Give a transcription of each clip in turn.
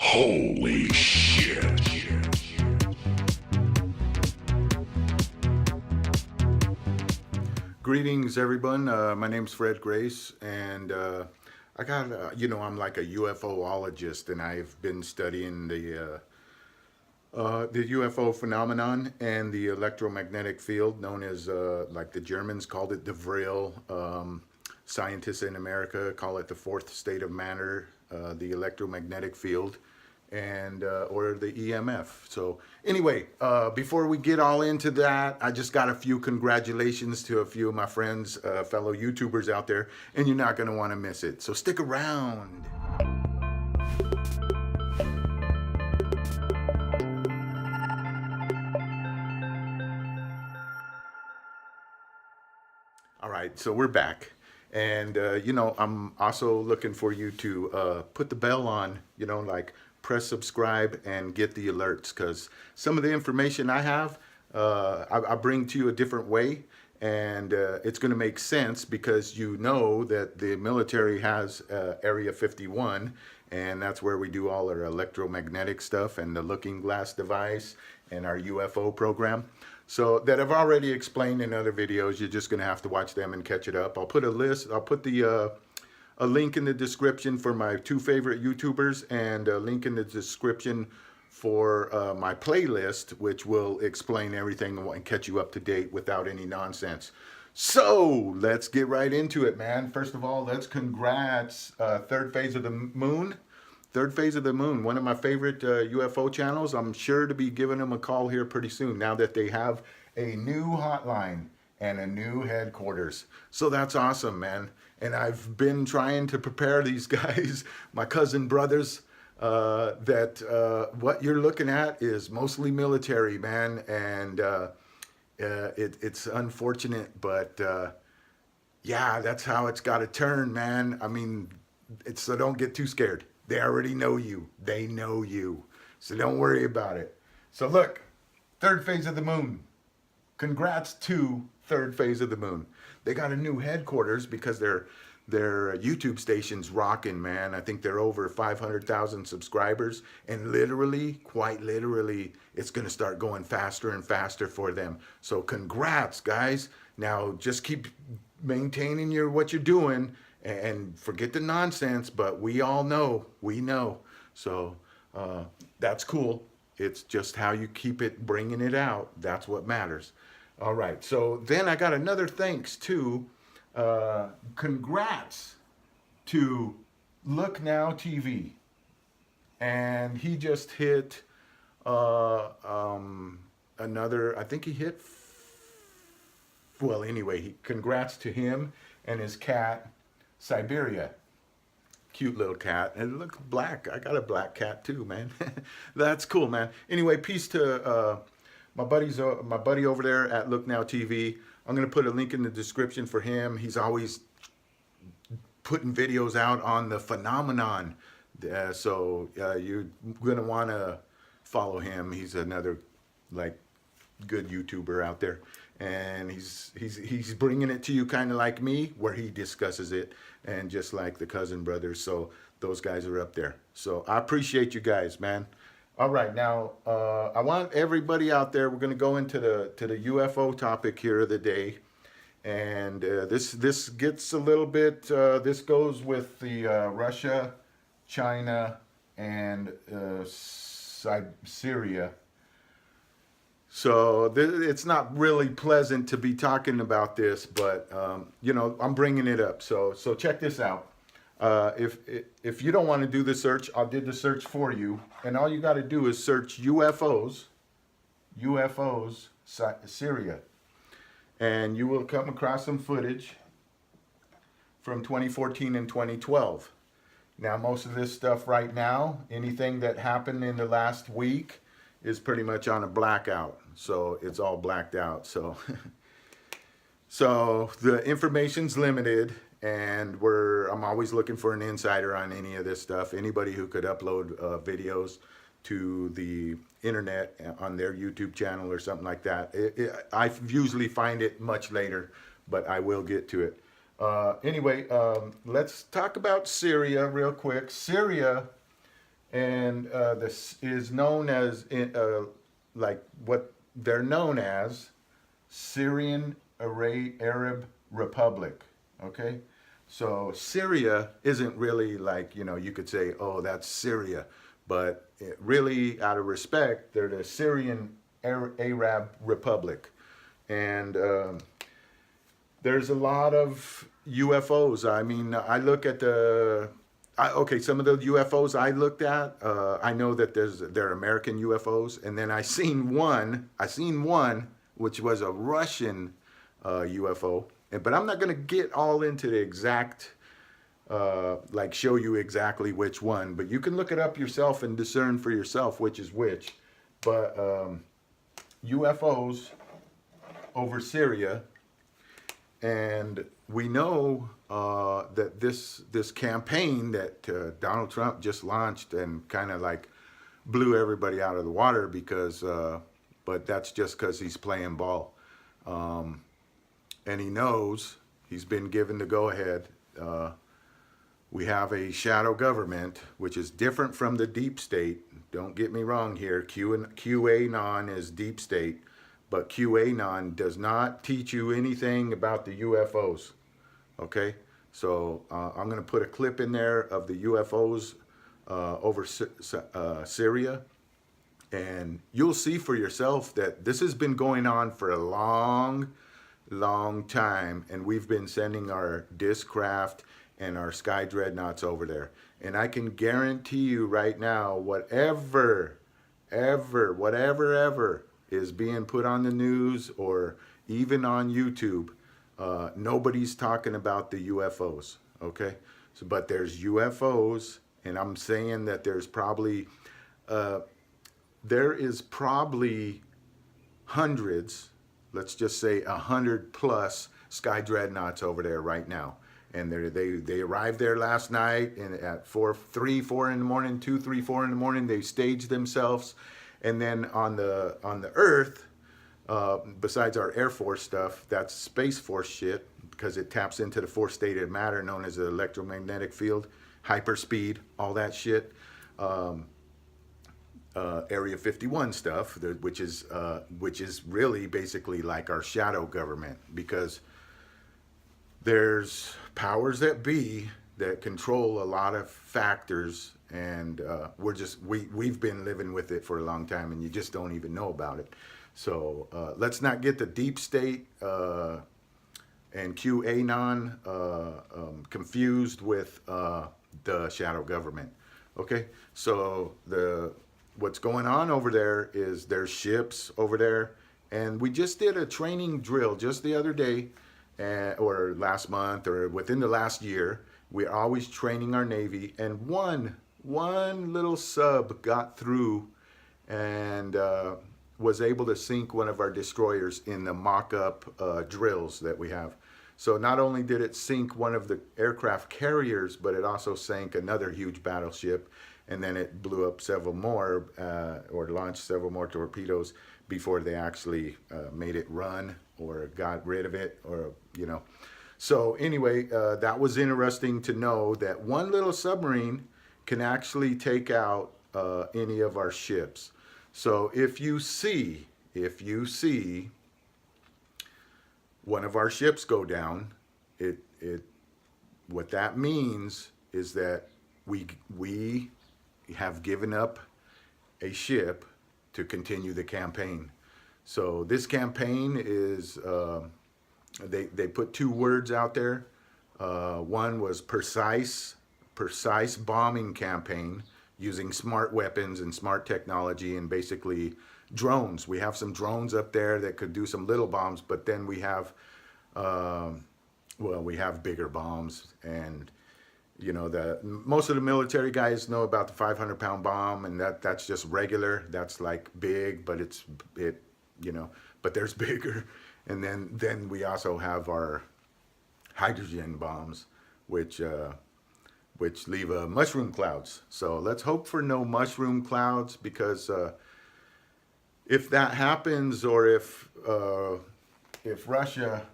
Holy shit. Greetings, everyone. My name's Fred Grace, and I got, I'm like a UFOologist, and I've been studying the UFO phenomenon and the electromagnetic field, known as, like the Germans called it the Vril. Scientists in America call it the fourth state of matter, the electromagnetic field, and or the EMF. So anyway, before we get all into that, I just got a few congratulations to a few of my friends, fellow YouTubers out there, and you're not going to want to miss it. So stick around. All right, so we're back. And, I'm also looking for you to put the bell on, like press subscribe and get the alerts, because some of the information I have, I bring to you a different way. And it's going to make sense because you know that the military has Area 51, and that's where we do all our electromagnetic stuff and the looking glass device and our UFO program. So that I've already explained in other videos. You're just going to have to watch them and catch it up. I'll put a list. I'll put a link in the description for my two favorite YouTubers, and a link in the description for my playlist, which will explain everything and catch you up to date without any nonsense. So let's get right into it, man. First of all, let's congrats third phase of the moon. Third phase of the moon, one of my favorite UFO channels. I'm sure to be giving them a call here pretty soon now that they have a new hotline and a new headquarters. So that's awesome, man. And I've been trying to prepare these guys, my cousin brothers, that what you're looking at is mostly military, man. And it's unfortunate, but yeah, that's how it's got to turn, man. I mean, so don't get too scared. They already know you. They know you. So don't worry about it. So look, third phase of the moon. Congrats to third phase of the moon. They got a new headquarters because their YouTube station's rocking, man. I think they're over 500,000 subscribers. And literally, quite literally, it's going to start going faster and faster for them. So congrats, guys. Now just keep maintaining what you're doing. And forget the nonsense, but we all know, we know. So that's cool. It's just how you keep it, bringing it out. That's what matters. All right. So then I got another thanks to, congrats to Look Now TV. And he just hit another, I think he hit, well, anyway, congrats to him and his cat, Siberia. Cute little cat. And it looks black. I got a black cat too, man. That's cool, man. Anyway, peace to my buddy over there at Look Now TV. I'm going to put a link in the description for him. He's always putting videos out on the phenomenon. So you're going to want to follow him. He's another like good YouTuber out there. And he's bringing it to you kind of like me, where he discusses it, and just like the cousin brothers. So those guys are up there. So I appreciate you guys, man. All right, now I want everybody out there. We're going to go into the UFO topic here of the day, and this gets a little bit. This goes with the Russia, China, and Syria. So it's not really pleasant to be talking about this, but I'm bringing it up. So check this out. If you don't want to do the search, I did the search for you, and all you got to do is search UFOs Syria, and you will come across some footage from 2014 and 2012. Now, most of this stuff right now, anything that happened in the last week, is pretty much on a blackout. So it's all blacked out. So the information's limited, and I'm always looking for an insider on any of this stuff. Anybody who could upload videos to the internet on their YouTube channel or something like that. I usually find it much later, but I will get to it. Anyway, let's talk about Syria real quick. Syria and this is known as like what they're known as Syrian Arab Republic. Okay, so Syria isn't really like, you could say, oh, that's Syria, but really, out of respect, they're the Syrian Arab Republic, and there's a lot of UFOs. I mean, I look at okay, some of the UFOs I looked at, I know that there are American UFOs, and then I seen one, which was a Russian UFO, but I'm not going to get all into the exact, like show you exactly which one, but you can look it up yourself and discern for yourself which is which. But UFOs over Syria, and we know that this campaign that Donald Trump just launched and kind of like blew everybody out of the water because, but that's just because he's playing ball, and he knows he's been given the go-ahead. We have a shadow government, which is different from the deep state. Don't get me wrong here. QAnon is deep state, but QAnon does not teach you anything about the UFOs. Okay, so I'm going to put a clip in there of the UFOs over Syria, and you'll see for yourself that this has been going on for a long time, and we've been sending our discraft and our sky dreadnoughts over there. And I can guarantee you right now, whatever is being put on the news or even on YouTube, nobody's talking about the UFOs, okay? So, but there's UFOs, and I'm saying that there is probably hundreds, let's just say 100 plus sky dreadnoughts over there right now. And they arrived there last night, and at 3, 4 in the morning, 2, 3, 4 in the morning, they staged themselves. And then on the Earth, besides our Air Force stuff, that's Space Force shit, because it taps into the fourth state of matter known as the electromagnetic field, hyperspeed, all that shit. Area 51 stuff, which is really basically like our shadow government, because there's powers that be that control a lot of factors, and we've been living with it for a long time, and you just don't even know about it. So let's not get the deep state and QAnon confused with the shadow government. Okay, so what's going on over there is there's ships over there, and we just did a training drill just the other day, or last month, or within the last year. We're always training our Navy, and one little sub got through and was able to sink one of our destroyers in the mock-up drills that we have. So not only did it sink one of the aircraft carriers, but it also sank another huge battleship, and then it blew up several more, or launched several more torpedoes before they actually made it run or got rid of it, or So anyway, that was interesting to know that one little submarine can actually take out any of our ships. So if you see one of our ships go down, what that means is that we have given up a ship to continue the campaign. So this campaign is, they put 2 words out there. One was precise bombing campaign using smart weapons and smart technology, and basically drones. We have some drones up there that could do some little bombs, but then we have, we have bigger bombs, and most of the military guys know about the 500-pound bomb, and that's just regular. That's like big, but but there's bigger. And then we also have our hydrogen bombs, which leave mushroom clouds. So let's hope for no mushroom clouds, because if that happens, or if Russia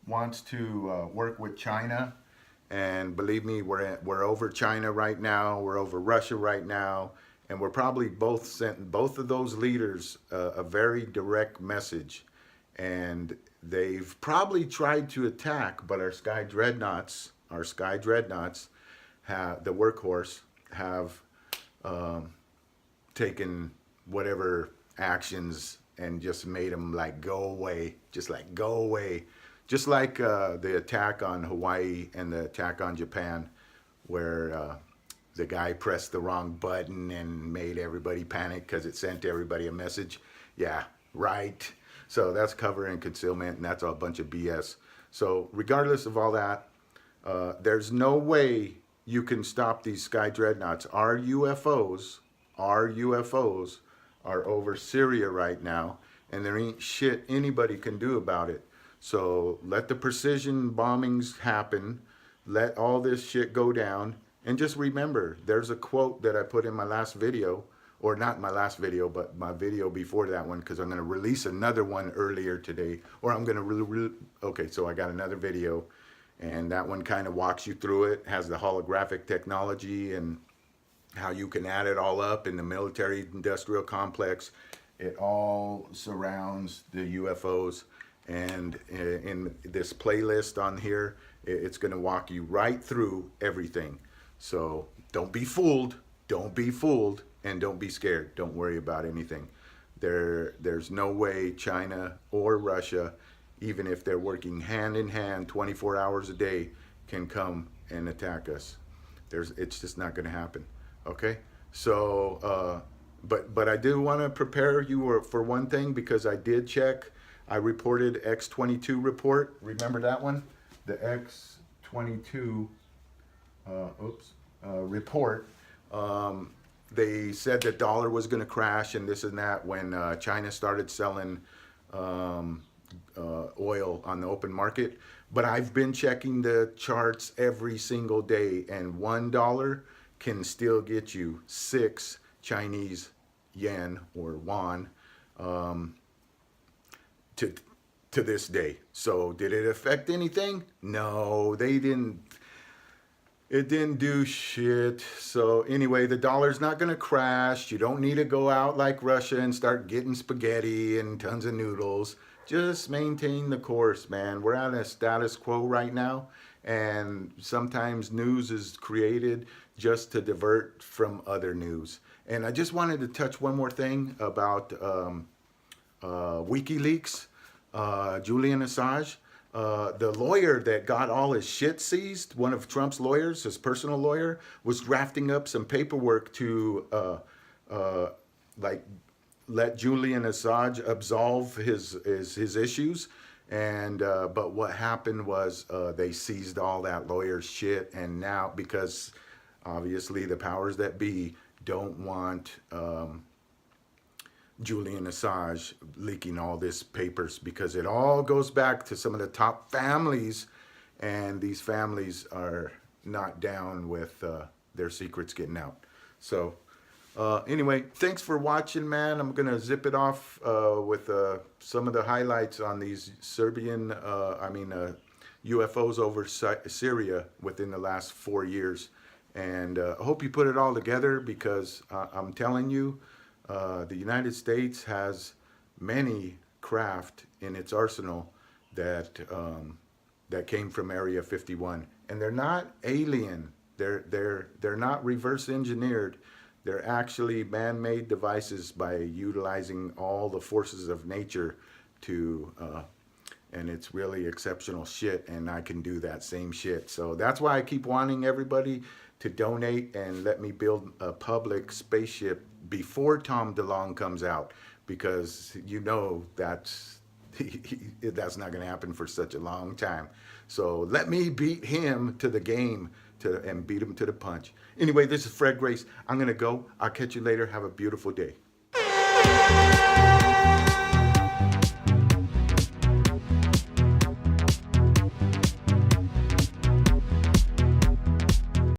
wants to work with China, and believe me, we're over China right now, we're over Russia right now, and we're probably both sent both of those leaders a very direct message, and they've probably tried to attack, but our sky dreadnoughts, have the workhorse have taken whatever actions and just made them like go away, just like go away, just like the attack on Hawaii and the attack on Japan, where the guy pressed the wrong button and made everybody panic because it sent everybody a message. Yeah, right. So that's cover and concealment, and that's a bunch of BS. So regardless of all that, there's no way you can stop these sky dreadnoughts. Our UFOs are over Syria right now, and there ain't shit anybody can do about it. So let the precision bombings happen. Let all this shit go down. And just remember, there's a quote that I put in my last video, or not my last video, but my video before that one, because I'm going to release another one earlier today. Or I'm going to, okay, so I got another video, and that one kind of walks you through it, has the holographic technology and how you can add it all up in the military industrial complex. It all surrounds the UFOs. And in this playlist on here, it's going to walk you right through everything. So don't be fooled, and don't be scared. Don't worry about anything. There's no way China or Russia, even if they're working hand in hand 24 hours a day, can come and attack us. It's just not going to happen. Okay? So, but I do want to prepare you for one thing, because I did check. I reported X-22 report. Remember that one? The X-22 report. They said the dollar was going to crash and this and that when China started selling oil on the open market. But I've been checking the charts every single day, and $1 can still get you 6 Chinese yen or yuan to this day. So did it affect anything? No, they didn't. It didn't do shit. So anyway, the dollar's not going to crash. You don't need to go out like Russia and start getting spaghetti and tons of noodles. Just maintain the course, man. We're at a status quo right now, and sometimes news is created just to divert from other news. And I just wanted to touch one more thing about WikiLeaks, Julian Assange. The lawyer that got all his shit seized, one of Trump's lawyers, his personal lawyer, was drafting up some paperwork to let Julian Assange absolve his issues. And but what happened was they seized all that lawyer's shit, and now, because obviously the powers that be don't want Julian Assange leaking all this papers, because it all goes back to some of the top families, and these families are not down with their secrets getting out. So anyway, thanks for watching, man. I'm gonna zip it off with some of the highlights on these UFOs over Syria within the last 4 years. And I hope you put it all together, because I'm telling you, the United States has many craft in its arsenal that came from Area 51, and they're not alien. They're not reverse engineered. They're actually man-made devices by utilizing all the forces of nature to. And it's really exceptional shit, and I can do that same shit. So that's why I keep wanting everybody to donate and let me build a public spaceship before Tom Delonge comes out, because you know that's not going to happen for such a long time. So let me beat him to the game and beat him to the punch. Anyway, this is Fred Grace. I'm going to go. I'll catch you later. Have a beautiful day.